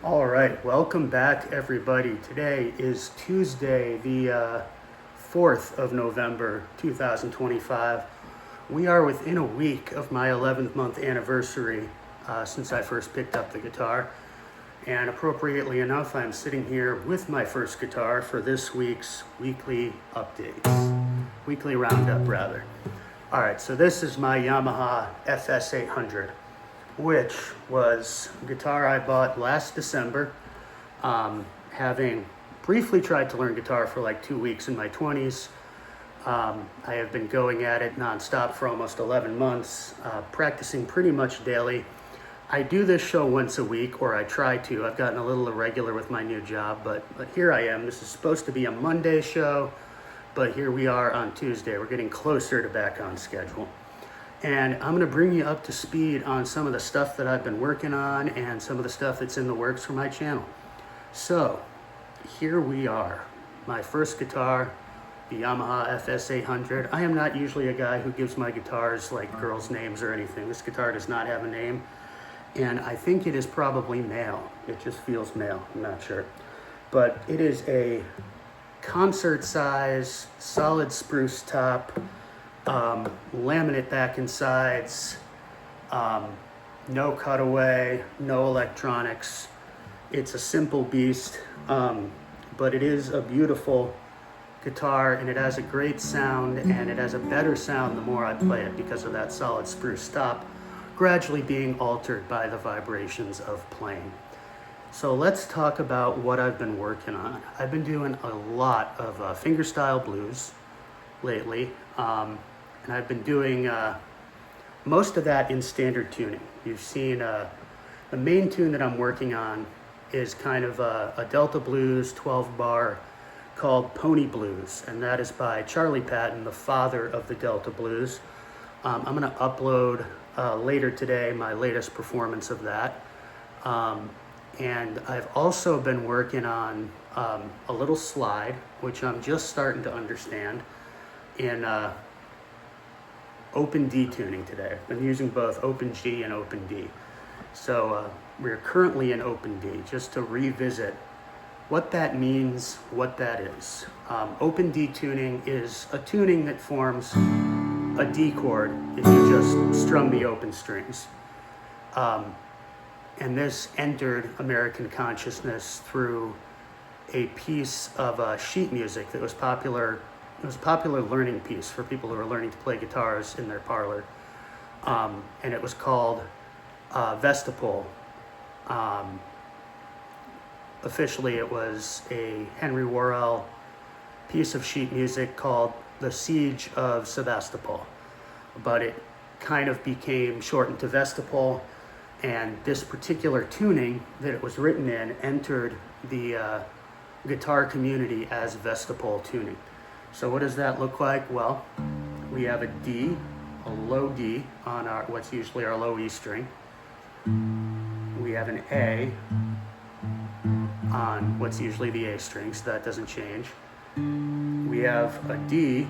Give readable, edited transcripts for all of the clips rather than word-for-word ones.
All right, welcome back, everybody. Today is Tuesday, the 4th of November, 2025. We are within a week of my 11th month anniversary since I first picked up the guitar. And appropriately enough, I'm sitting here with my first guitar for this week's weekly roundup, rather. All right, so this is my Yamaha FS800. Which was a guitar I bought last December, having briefly tried to learn guitar for like 2 weeks in my 20s. I have been going at it nonstop for almost 11 months, practicing pretty much daily. I do this show once a week, or I try to. I've gotten a little irregular with my new job, but here I am. This is supposed to be a Monday show, but here we are on Tuesday. We're getting closer to back on schedule. And I'm going to bring you up to speed on some of the stuff that I've been working on and some of the stuff that's in the works for my channel. So, here we are. My first guitar, the Yamaha FS800. I am not usually a guy who gives my guitars like girls' names or anything. This guitar does not have a name. And I think it is probably male. It just feels male. I'm not sure. But it is a concert size, solid spruce top, laminate back and sides, no cutaway, no electronics. It's a simple beast, but it is a beautiful guitar, and it has a great sound, and it has a better sound the more I play it because of that solid spruce top, gradually being altered by the vibrations of playing. So let's talk about what I've been working on. I've been doing a lot of fingerstyle blues lately. And I've been doing most of that in standard tuning. You've seen the main tune that I'm working on is kind of a Delta Blues 12-bar called Pony Blues, and that is by Charlie Patton, the father of the Delta Blues. I'm going to upload later today my latest performance of that. And I've also been working on a little slide, which I'm just starting to understand, in Open D tuning today. I've been using both Open G and Open D. So we're currently in Open D, just to revisit what that means, what that is. Open D tuning is a tuning that forms a D chord if you just strum the open strings. And this entered American consciousness through a piece of sheet music that was popular. It was a popular learning piece for people who are learning to play guitars in their parlor. And it was called Vestipole. Officially, it was a Henry Worrell piece of sheet music called The Siege of Sebastopol. But it kind of became shortened to Vestipole, and this particular tuning that it was written in entered the guitar community as Vestipole tuning. So what does that look like? Well, we have a D, a low D on what's usually our low E string. We have an A on what's usually the A string, so that doesn't change. We have a D,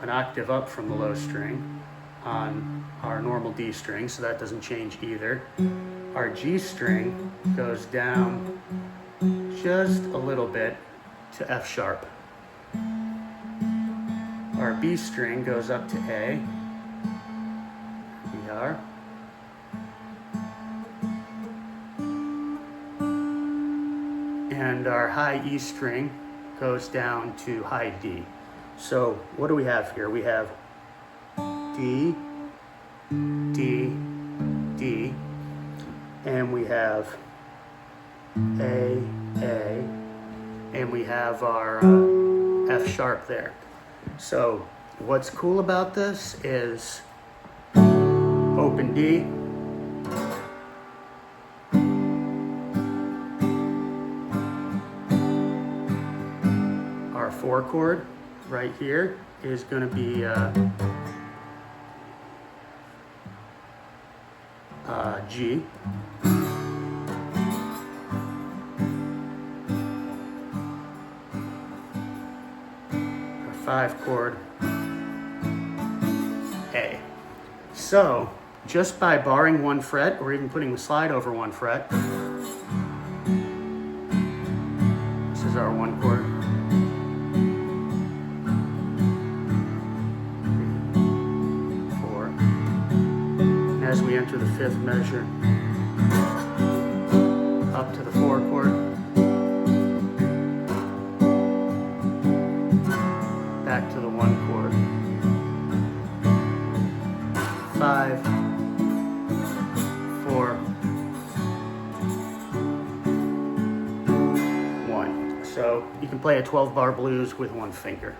an octave up from the low string, on our normal D string, so that doesn't change either. Our G string goes down just a little bit to F sharp. Our B string goes up to A. We are. And our high E string goes down to high D. So what do we have here? We have D, D, D, and we have A, and we have our F sharp there. So what's cool about this is Open D, our 4 chord right here is going to be G. Our 5 chord A. So just by barring one fret or even putting the slide over one fret, fifth measure up to the 4 chord, back to the 1 chord, 5, 4, 1. So you can play a 12-bar blues with 1 finger,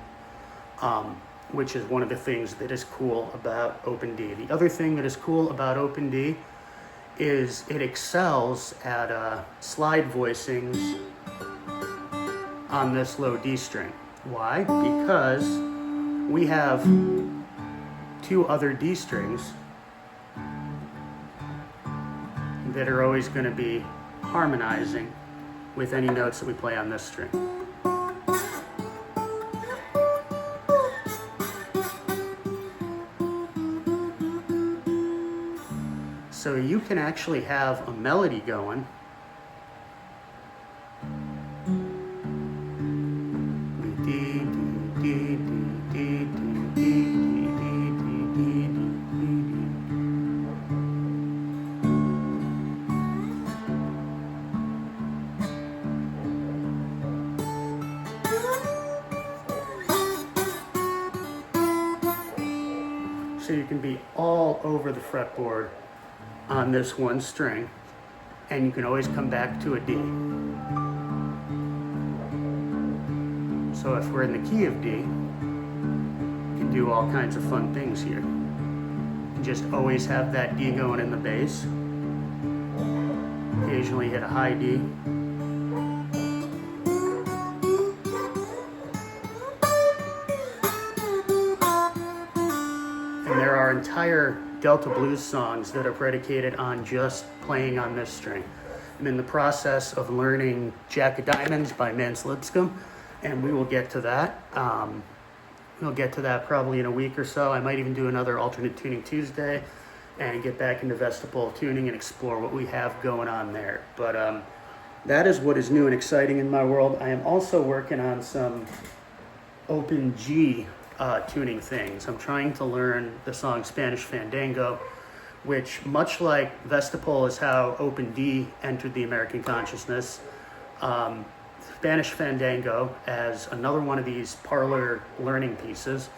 which is one of the things that is cool about Open D. The other thing that is cool about Open D is it excels at slide voicings on this low D string. Why? Because we have 2 other D strings that are always going to be harmonizing with any notes that we play on this string. So you can actually have a melody going so you can be all over the fretboard on this 1 string, and you can always come back to a D. So if we're in the key of D, you can do all kinds of fun things here. You can just always have that D going in the bass, occasionally hit a high D, and there are entire Delta blues songs that are predicated on just playing on this string. I'm in the process of learning Jack of Diamonds by Mance Lipscomb, and we will get to that. We'll get to that probably in a week or so. I might even do another alternate tuning Tuesday and get back into vestibule tuning and explore what we have going on there. But that is what is new and exciting in my world. I am also working on some Open G tuning things. I'm trying to learn the song Spanish Fandango, which, much like Vestipole is how Open D entered the American consciousness, Spanish Fandango, as another one of these parlor learning pieces,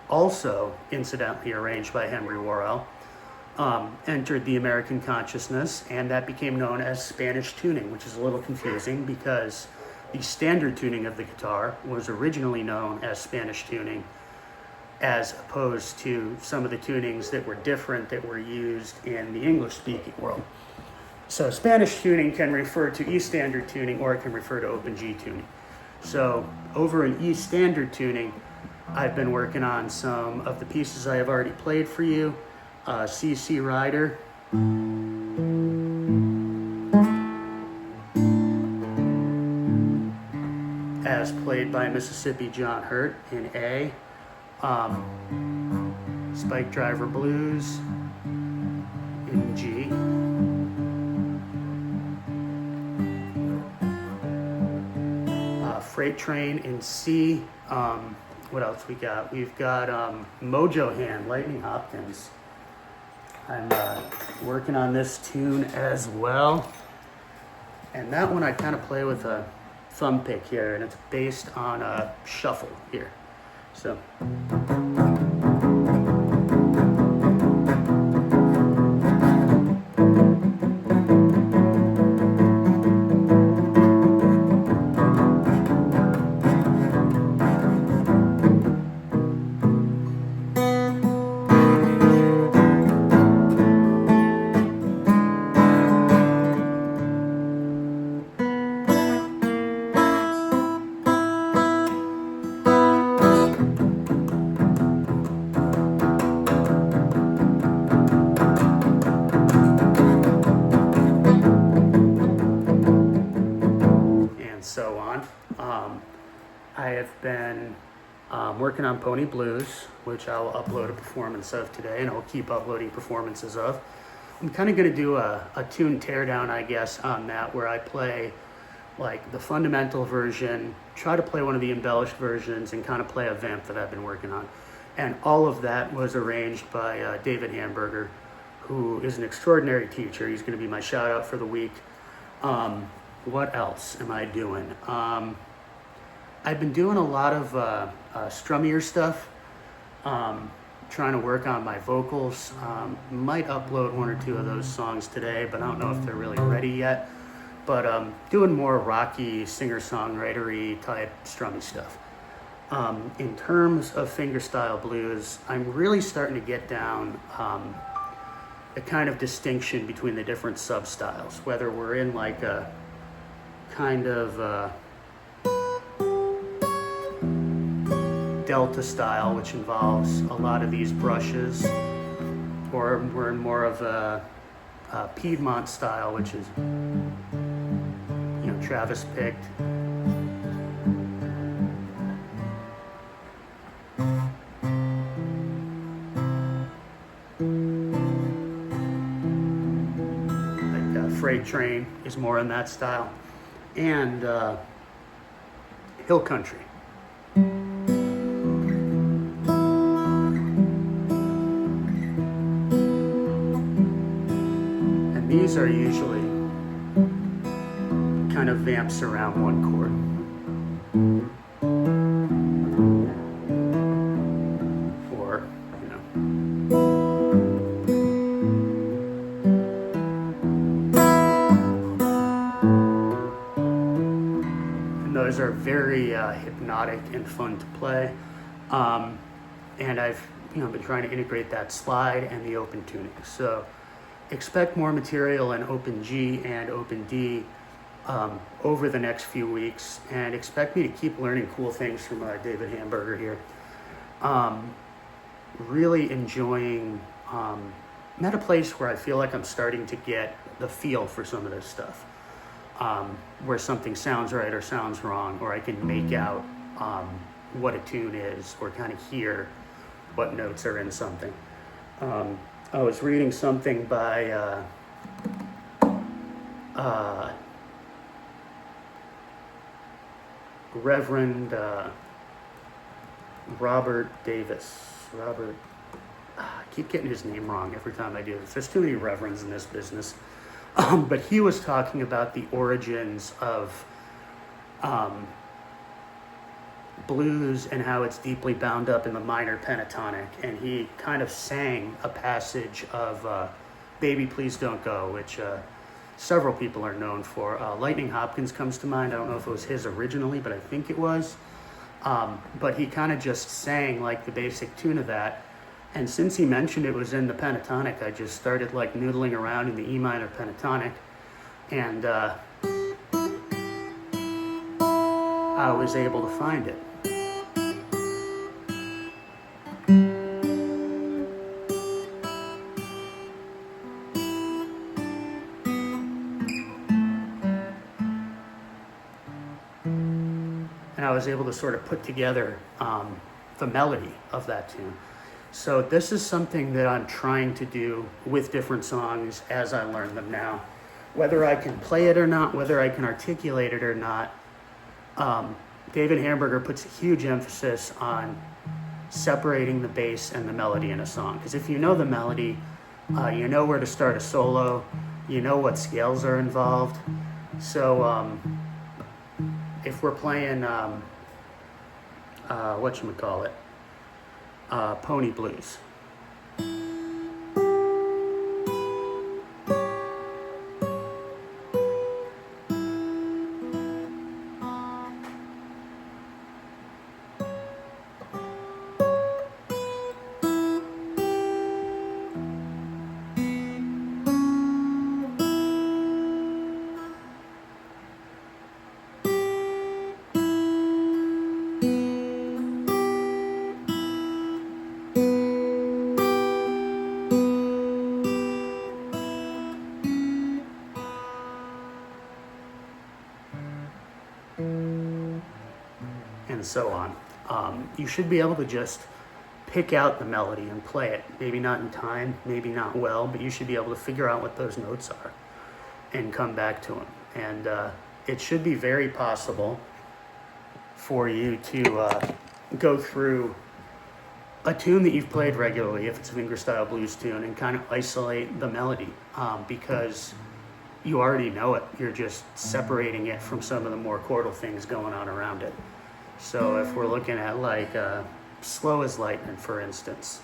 also incidentally arranged by Henry Worrell, entered the American consciousness, and that became known as Spanish tuning, which is a little confusing because the standard tuning of the guitar was originally known as Spanish tuning, as opposed to some of the tunings that were different that were used in the English-speaking world. So Spanish tuning can refer to E standard tuning, or it can refer to Open G tuning. So over in E standard tuning, I've been working on some of the pieces I have already played for you. CC Rider, as played by Mississippi John Hurt in A. Spike Driver Blues in G. Freight Train in C. What else we got? We've got Mojo Hand, Lightning Hopkins. I'm working on this tune as well. And that one I kind of play with a thumb pick here, and it's based on a shuffle here. So. So on. I have been working on Pony Blues, which I'll upload a performance of today, and I'll keep uploading performances of. I'm kind of going to do a tune teardown, I guess, on that, where I play like the fundamental version, try to play one of the embellished versions, and kind of play a vamp that I've been working on. And all of that was arranged by David Hamburger, who is an extraordinary teacher. He's going to be my shout out for the week. What else am I doing? I've been doing a lot of strummier stuff, trying to work on my vocals. Might upload one or two of those songs today, but I don't know if they're really ready yet. But doing more rocky, singer-songwritery type strummy stuff. In terms of fingerstyle blues, I'm really starting to get down a kind of distinction between the different sub-styles, whether we're in like a kind of Delta style, which involves a lot of these brushes, or we're in more of a Piedmont style, which is, Travis picked. Like Freight Train is more in that style, and Hill Country. These are usually kind of vamps around one chord. Or, And those are very hypnotic and fun to play. And I've been trying to integrate that slide and the open tuning. So expect more material in Open G and Open D over the next few weeks, and expect me to keep learning cool things from David Hamburger here. Really enjoying, I'm at a place where I feel like I'm starting to get the feel for some of this stuff, where something sounds right or sounds wrong, or I can make out what a tune is, or kind of hear what notes are in something. I was reading something by Reverend Robert Davis. I keep getting his name wrong every time I do this. There's too many reverends in this business. But he was talking about the origins of blues and how it's deeply bound up in the minor pentatonic, and he kind of sang a passage of Baby Please Don't Go, which several people are known for. Lightning Hopkins comes to mind. I don't know if it was his originally, but I think it was. But he kind of just sang like the basic tune of that, and since he mentioned it was in the pentatonic, I just started like noodling around in the E minor pentatonic, and I was able to find it. And I was able to sort of put together the melody of that tune. So this is something that I'm trying to do with different songs as I learn them now. Whether I can play it or not, whether I can articulate it or not, David Hamburger puts a huge emphasis on separating the bass and the melody in a song. Because if you know the melody, you know where to start a solo, you know what scales are involved. So if we're playing, whatchamacallit, Pony Blues. And so on. You should be able to just pick out the melody and play it. Maybe not in time, maybe not well, but you should be able to figure out what those notes are and come back to them. And it should be very possible for you to go through a tune that you've played regularly, if it's a fingerstyle blues tune, and kind of isolate the melody, because you already know it. You're just separating it from some of the more chordal things going on around it. So if we're looking at like Slow as Lightning, for instance,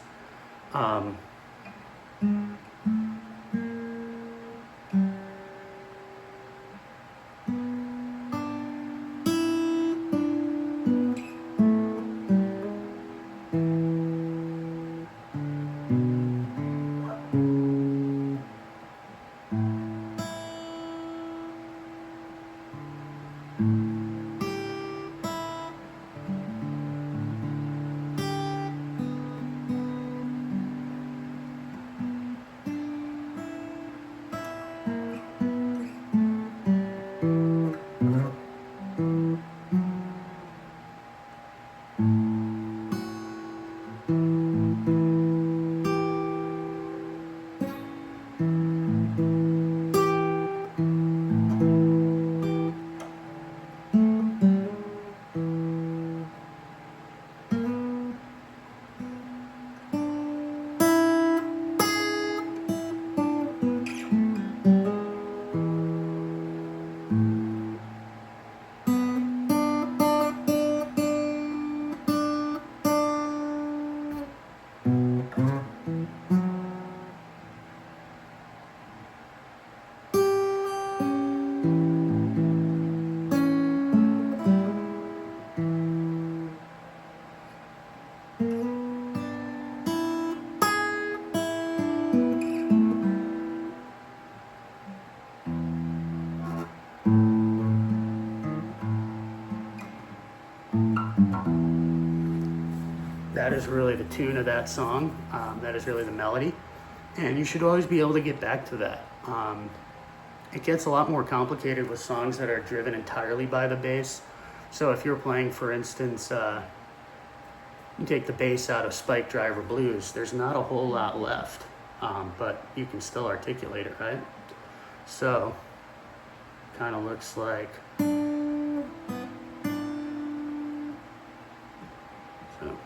that is really the tune of that song. That is really the melody. And you should always be able to get back to that. It gets a lot more complicated with songs that are driven entirely by the bass. So if you're playing, for instance, you take the bass out of Spike Driver Blues, there's not a whole lot left, but you can still articulate it, right? So, kind of looks like... So.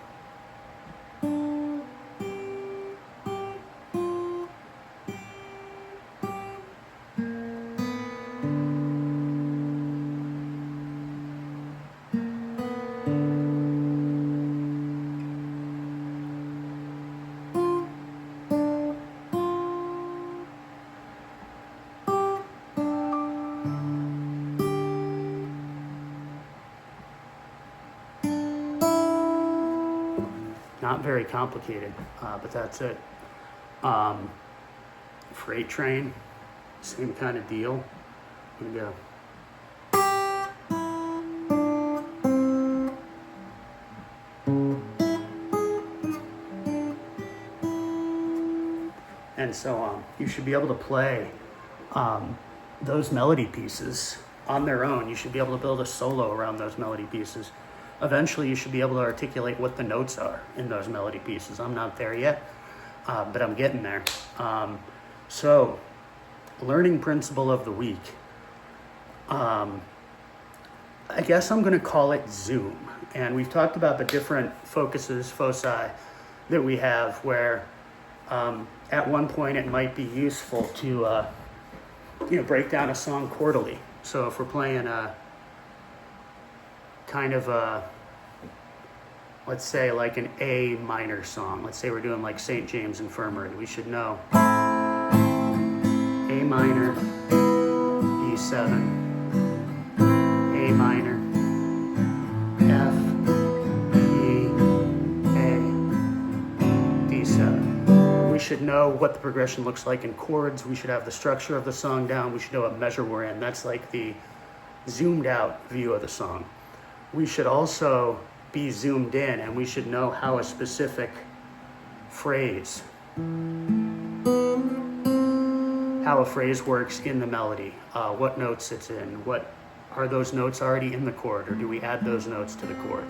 Not very complicated, but that's it. Freight Train, same kind of deal. Here we go. And so on. You should be able to play those melody pieces on their own. You should be able to build a solo around those melody pieces. Eventually, you should be able to articulate what the notes are in those melody pieces. I'm not there yet, but I'm getting there. So, learning principle of the week. I guess I'm going to call it Zoom. And we've talked about the different foci that we have where at one point it might be useful to break down a song chordally. So if we're playing a kind of let's say like an A minor song. Let's say we're doing like St. James Infirmary. We should know A minor, E7, A minor, F, E, A, D7. We should know what the progression looks like in chords. We should have the structure of the song down. We should know what measure we're in. That's like the zoomed out view of the song. We should also be zoomed in, and we should know how a specific phrase, works in the melody, what notes it's in, what are those notes already in the chord, or do we add those notes to the chord?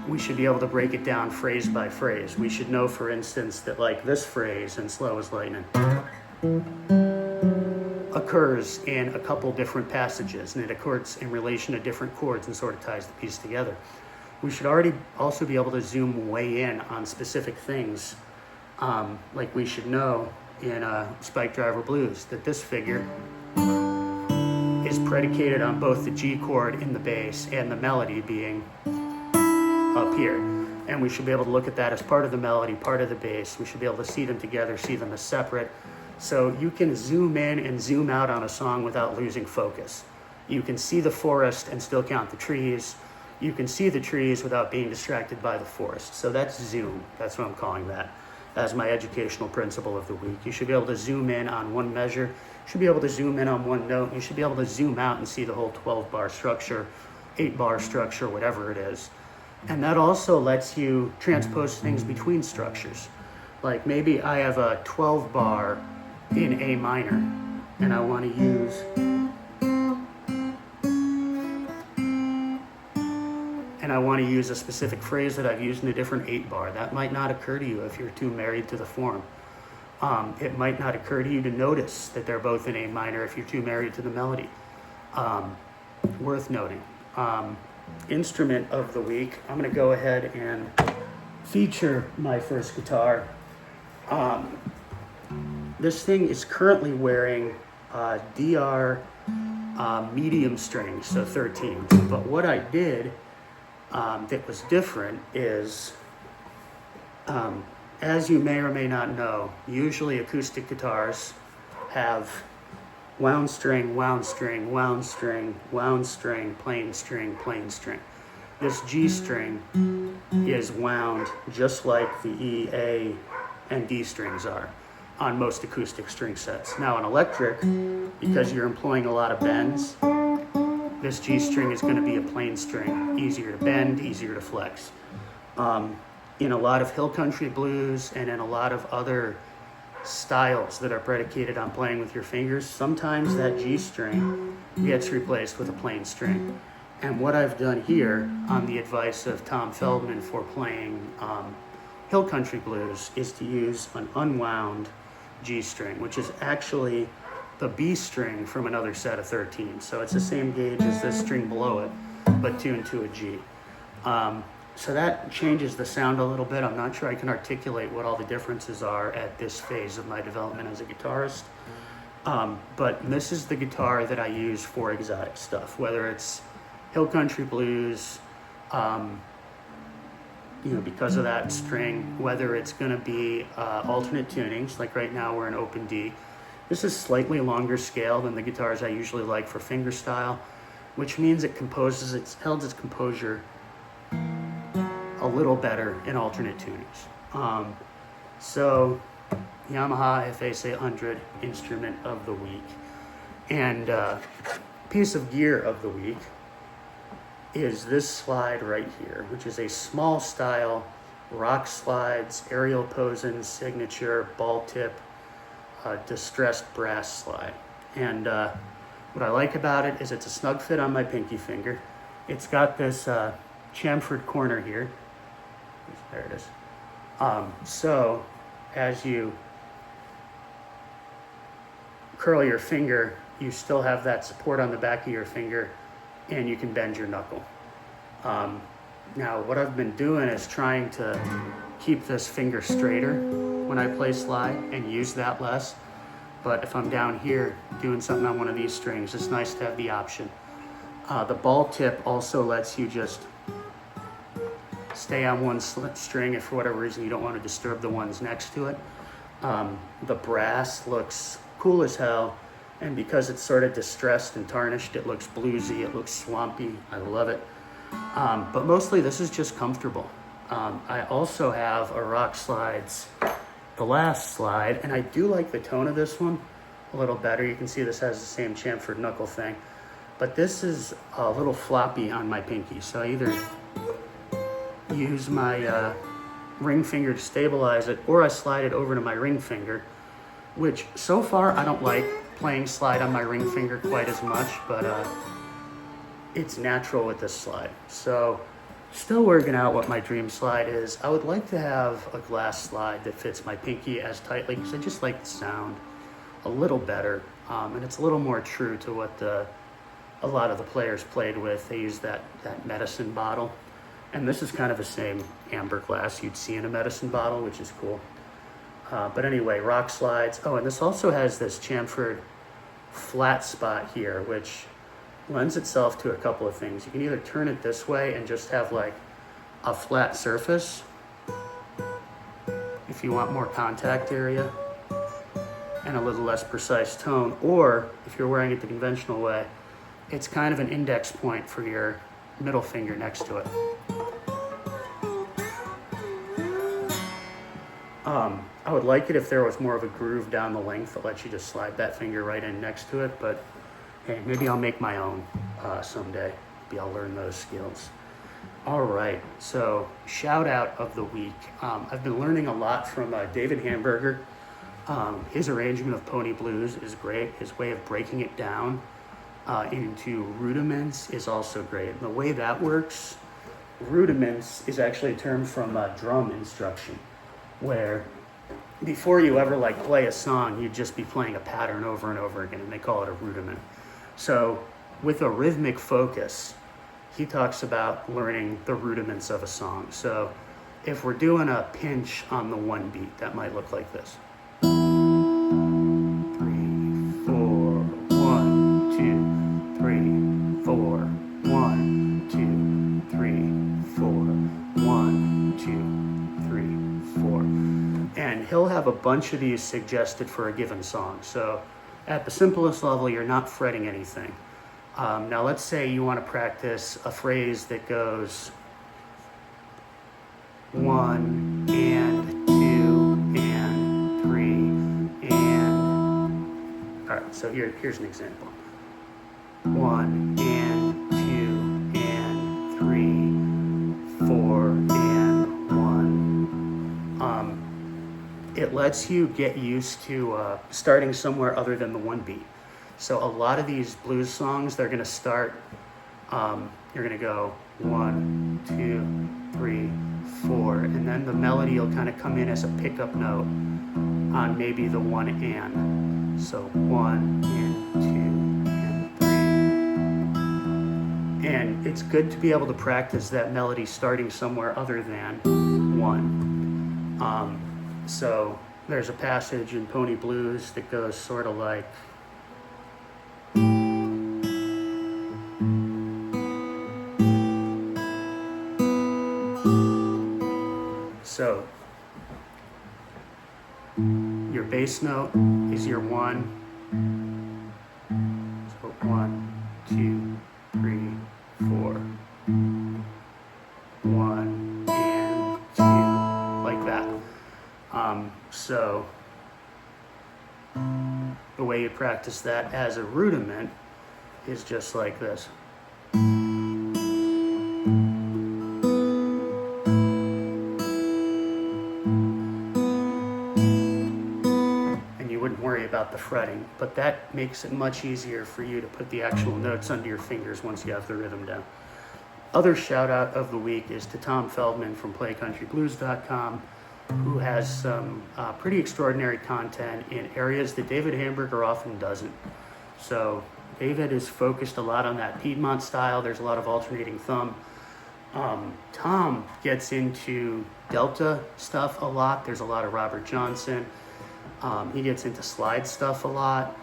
We should be able to break it down phrase by phrase. We should know, for instance, that like this phrase in Slow as Lightning occurs in a couple different passages, and it occurs in relation to different chords and sort of ties the piece together. we should already also be able to zoom way in on specific things. Like we should know in Spike Driver Blues that this figure is predicated on both the G chord in the bass and the melody being up here. And we should be able to look at that as part of the melody, part of the bass. We should be able to see them together, see them as separate. So you can zoom in and zoom out on a song without losing focus. You can see the forest and still count the trees. You can see the trees without being distracted by the forest. So that's zoom. That's what I'm calling that as my educational principle of the week. You should be able to zoom in on one measure. You should be able to zoom in on one note. You should be able to zoom out and see the whole 12-bar structure, 8-bar structure, whatever it is. And that also lets you transpose things between structures. Like maybe I have a 12-bar in A minor, and I want to use, a specific phrase that I've used in a different 8-bar. That might not occur to you if you're too married to the form. It might not occur to you to notice that they're both in A minor if you're too married to the melody. Worth noting. Instrument of the week. I'm going to go ahead and feature my first guitar. This thing is currently wearing DR medium strings, so 13. But what I did that was different is, as you may or may not know, usually acoustic guitars have wound string, wound string, wound string, wound string, plain string, plain string. This G string is wound just like the E, A, and D strings are on most acoustic string sets. Now in electric, because you're employing a lot of bends, this G string is going to be a plain string, easier to bend, easier to flex. In a lot of hill country blues and in a lot of other styles that are predicated on playing with your fingers, sometimes that G string gets replaced with a plain string. And what I've done here, on the advice of Tom Feldman for playing hill country blues, is to use an unwound G string, which is actually the B string from another set of 13. So it's the same gauge as this string below it, but tuned to a G. So that changes the sound a little bit. I'm not sure I can articulate what all the differences are at this phase of my development as a guitarist. But this is the guitar that I use for exotic stuff, whether it's hill country blues, because of that string, whether it's going to be alternate tunings, like right now we're in open D. This is slightly longer scale than the guitars I usually like for fingerstyle, which means it held its composure a little better in alternate tunings. So Yamaha FS 800 instrument of the week. And piece of gear of the week is this slide right here, which is a small style rock slides, Ariel Posen signature ball tip distressed brass slide. And what I like about it is it's a snug fit on my pinky finger. It's got this chamfered corner here. There it is. So as you curl your finger, you still have that support on the back of your finger, and you can bend your knuckle. Now what I've been doing is trying to keep this finger straighter when I play slide and use that less. But if I'm down here doing something on one of these strings, it's nice to have the option. The ball tip also lets you just stay on one string if for whatever reason you don't want to disturb the ones next to it. The brass looks cool as hell, and because it's sort of distressed and tarnished, it looks bluesy, it looks swampy. I love it. But mostly this is just comfortable. I also have a Rock Slides, the last slide, and I do like the tone of this one a little better. You can see this has the same chamfered knuckle thing, but this is a little floppy on my pinky, so I either use my ring finger to stabilize it, or I slide it over to my ring finger, which so far I don't like playing slide on my ring finger quite as much, but it's natural with this slide. So still working out what my dream slide is. I would like to have a glass slide that fits my pinky as tightly, because I just like the sound a little better, and it's a little more true to what a lot of the players played with. They used that medicine bottle. And this is kind of the same amber glass you'd see in a medicine bottle, which is cool. But anyway, rock slides. Oh, and this also has this chamfered flat spot here, which lends itself to a couple of things. You can either turn it this way and just have like a flat surface if you want more contact area and a little less precise tone, or if you're wearing it the conventional way, it's kind of an index point for your middle finger next to it. I would like it if there was more of a groove down the length that lets you just slide that finger right in next to it, but hey, maybe I'll make my own someday. Maybe I'll learn those skills. All right, so shout out of the week. I've been learning a lot from David Hamburger. His arrangement of Pony Blues is great. His way of breaking it down into rudiments is also great. And the way that works, rudiments is actually a term from drum instruction, where before you ever like play a song, you'd just be playing a pattern over and over again, and they call it a rudiment. So with a rhythmic focus, he talks about learning the rudiments of a song. So if we're doing a pinch on the one beat, that might look like this. 3, 4, 1, 2, 3, 4, 1, 2, 3, 4, 1, 2, 3, 4. And he'll have a bunch of these suggested for a given song. So at the simplest level, you're not fretting anything. Now let's say you want to practice a phrase that goes 1 and 2 and 3 and... All right, so here's an example. 1 and 2 and 3, 4 and 1. It lets you get used to starting somewhere other than the one beat. So a lot of these blues songs, they're going to start, you're going to go 1, 2, 3, 4, and then the melody will kind of come in as a pickup note on maybe the 1 and. So 1 and 2 and 3. And it's good to be able to practice that melody starting somewhere other than 1. So there's a passage in Pony Blues that goes sort of like... So your bass note is your 1. So 1, 2, 3, 4. 1 and 2, like that. So the way you practice that as a rudiment is just like this. About the fretting, but that makes it much easier for you to put the actual notes under your fingers once you have the rhythm down. Other shout out of the week is to Tom Feldman from PlayCountryBlues.com, who has some pretty extraordinary content in areas that David Hamburger often doesn't. So David is focused a lot on that Piedmont style. There's a lot of alternating thumb. Tom gets into Delta stuff a lot. There's a lot of Robert Johnson. He gets into slide stuff a lot.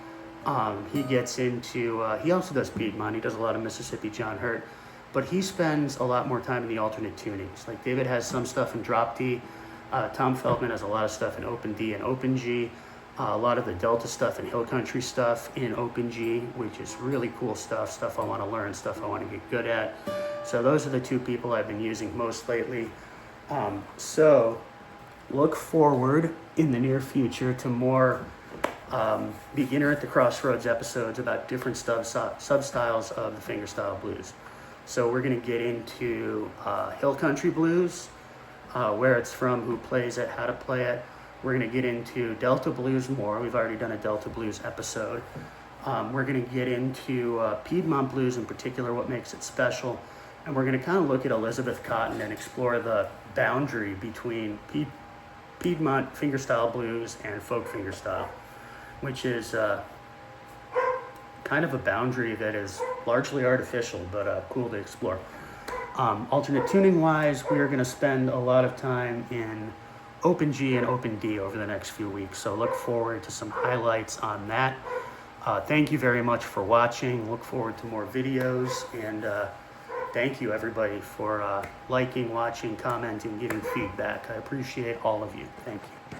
He gets into, he also does Piedmont. He does a lot of Mississippi John Hurt, but he spends a lot more time in the alternate tunings. Like David has some stuff in drop D. Tom Feldman has a lot of stuff in open D and open G. A lot of the Delta stuff and Hill Country stuff in open G, which is really cool stuff I want to learn, stuff I want to get good at. So those are the two people I've been using most lately. So look forward in the near future to more beginner at the crossroads episodes about different sub-styles of the fingerstyle blues. So we're going to get into Hill Country blues, where it's from, who plays it, how to play it. We're going to get into Delta blues more. We've already done a Delta blues episode. We're going to get into Piedmont blues in particular, what makes it special. And we're going to kind of look at Elizabeth Cotten and explore the boundary between Piedmont fingerstyle blues and folk fingerstyle, which is kind of a boundary that is largely artificial, but cool to explore. Alternate tuning wise, we are going to spend a lot of time in Open G and Open D over the next few weeks. So look forward to some highlights on that. Thank you very much for watching. Look forward to more videos, and thank you everybody for liking, watching, commenting, giving feedback. I appreciate all of you. Thank you.